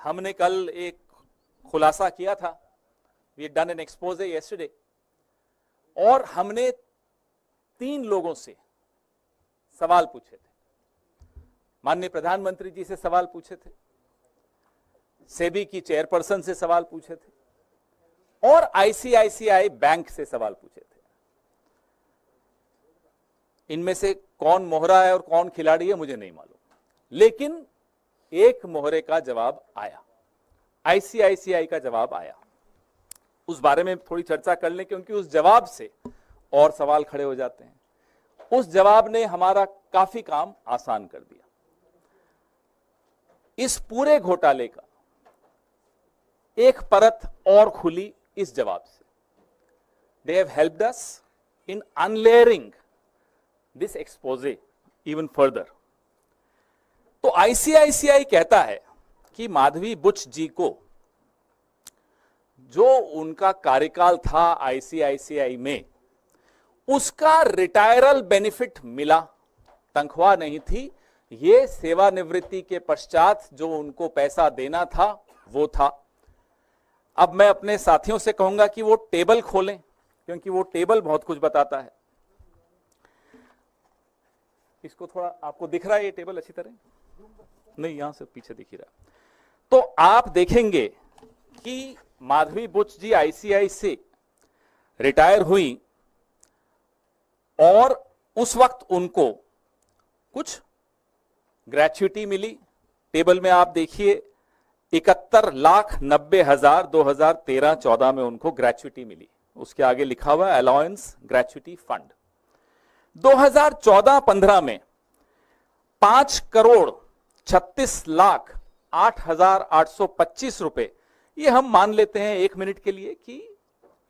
हमने कल एक खुलासा किया था, we done an expose yesterday, और हमने 3 लोगों से सवाल पूछे थे। माननीय प्रधानमंत्री जी से सवाल पूछे थे, सेबी की चेयरपर्सन से सवाल पूछे थे, और आईसीआईसीआई बैंक से सवाल पूछे थे। इनमें से कौन मोहरा है और कौन खिलाड़ी है मुझे नहीं मालूम, लेकिन एक मोहरे का जवाब आया, आईसीआईसीआई का जवाब आया। उस बारे में थोड़ी चर्चा कर लें, क्योंकि उस जवाब से और सवाल खड़े हो जाते हैं। उस जवाब ने हमारा काफी काम आसान कर दिया। इस पूरे घोटाले का एक परत और खुली इस जवाब से। They have helped us in unlayering this expose even further. तो आईसीआईसीआई कहता है कि माधवी बुच जी को जो उनका कार्यकाल था आईसीआईसीआई में, उसका रिटायरल बेनिफिट मिला, तनख्वाह नहीं थी। ये सेवानिवृत्ति के पश्चात जो उनको पैसा देना था वो था। अब मैं अपने साथियों से कहूंगा कि वो टेबल खोलें, क्योंकि वो टेबल बहुत कुछ बताता है। इसको थोड़ा, आपको दिख रहा है ये टेबल अच्छी तरह? नहीं, यहां से पीछे दिख ही रहा। तो आप देखेंगे कि माधवी बुच जी आईसीआई से रिटायर हुई और उस वक्त उनको कुछ ग्रेच्युटी मिली। टेबल में आप देखिए 71,90,000 2013-14 में उनको ग्रेच्युटी मिली। उसके आगे लिखा हुआ अलाउंस ग्रेच्युटी फंड। 2014-15 में 5,36,08,825 रुपए, ये हम मान लेते हैं 1 मिनट के लिए कि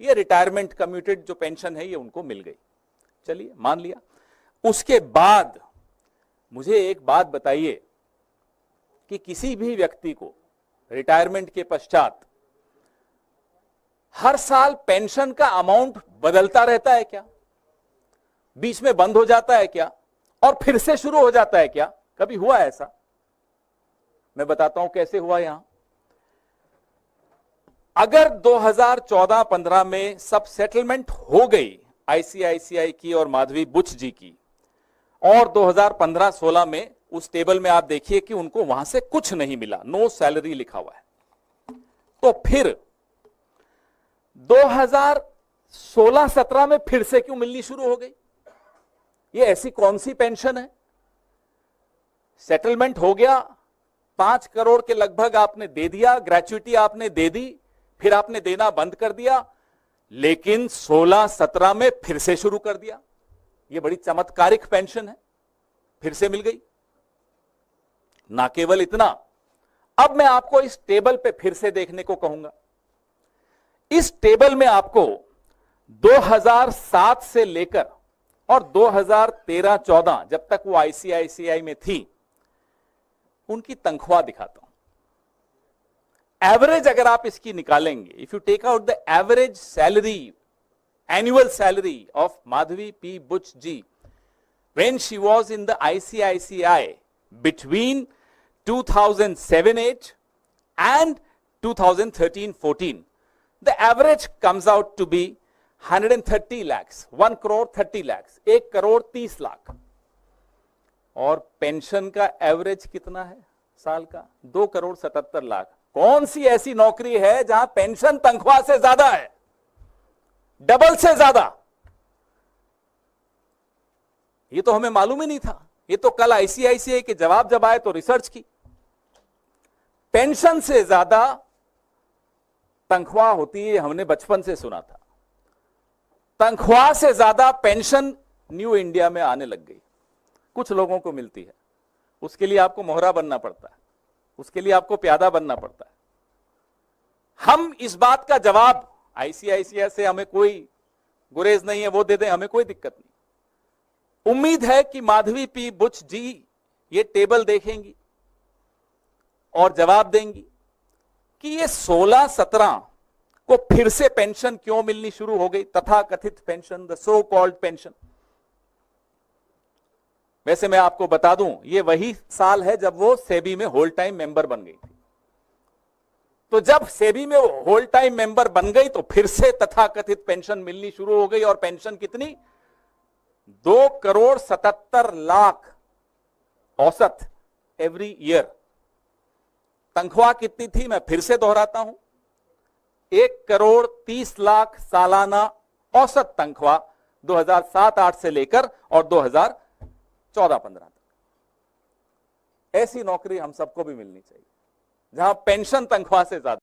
ये रिटायरमेंट कम्यूटेड जो पेंशन है ये उनको मिल गई। चलिए मान लिया। उसके बाद मुझे एक बात बताइए कि किसी भी व्यक्ति को रिटायरमेंट के पश्चात हर साल पेंशन का अमाउंट बदलता रहता है क्या? बीच में बंद हो जाता है क्या और फिर से शुरू हो जाता है क्या? कभी हुआ ऐसा? मैं बताता हूं कैसे हुआ। यहां अगर 2014-15 में सब सेटलमेंट हो गई आईसीआईसीआई की और माधवी बुच जी की, और 2015-16 में उस टेबल में आप देखिए कि उनको वहां से कुछ नहीं मिला, नो सैलरी लिखा हुआ है, तो फिर 2016-17 में फिर से क्यों मिलनी शुरू हो गई? ये ऐसी कौन सी पेंशन है? सेटलमेंट हो गया, 5 करोड़ के लगभग आपने दे दिया, ग्रेच्युटी आपने दे दी, फिर आपने देना बंद कर दिया, लेकिन 16-17 में फिर से शुरू कर दिया। ये बड़ी चमत्कारिक पेंशन है, फिर से मिल गई। ना केवल इतना, अब मैं आपको इस टेबल पे फिर से देखने को कहूंगा। इस टेबल में आपको 2007 से लेकर और 2013-14 जब तक वो आईसीआईसीआई में थी, उनकी तनख्वाह दिखाता हूं। एवरेज अगर आप इसकी निकालेंगे, if you take out the average salary, annual salary of Madhavi P. Buch ji when she was in the ICICI between 2007-8 and 2013-14, the average comes out to be 130 lakhs, 1 crore 30 lakhs, 1 crore 30 lakh. और pension का average कितना है साल का? 2 करोड़ 77 लाख। कौन सी ऐसी नौकरी है जहां पेंशन तनख्वाह से ज्यादा है, डबल से ज्यादा? ये तो हमें मालूम ही नहीं था। ये तो कल आईसीआईसीआई के जवाब जब आए तो रिसर्च की। पेंशन से ज्यादा तनख्वाह होती है, हमने बचपन से सुना था। तनख्वाह से ज्यादा पेंशन न्यू इंडिया में आने लग गई। कुछ लोगों को मिलती है, उसके लिए आपको मोहरा बनना पड़ता है, उसके लिए आपको प्यादा बनना पड़ता है। हम इस बात का जवाब, आईसीआईसीआई से हमें कोई गुरेज नहीं है, वो दे दें, हमें कोई दिक्कत नहीं। उम्मीद है कि माधवी पी बुच जी ये टेबल देखेंगी और जवाब देंगी कि ये 16-17 को फिर से पेंशन क्यों मिलनी शुरू हो गई, तथा कथित pension, the so called pension. वैसे मैं आपको बता दूं, ये वही साल है जब वो सेबी में होल टाइम मेंबर बन गई थी। तो जब सेबी में वो होल टाइम मेंबर बन गई तो फिर से तथाकथित पेंशन मिलनी शुरू हो गई। और पेंशन कितनी? 2,77,00,000 औसत एवरी ईयर। तनख्वाह कितनी थी? मैं फिर से दोहराता हूं, 1,30,00,000 सालाना औसत तनख्वाह 2007-8 से लेकर और 2014-15 तक। ऐसी नौकरी हम सबको भी मिलनी चाहिए जहां पेंशन तनख्वाह से ज्यादा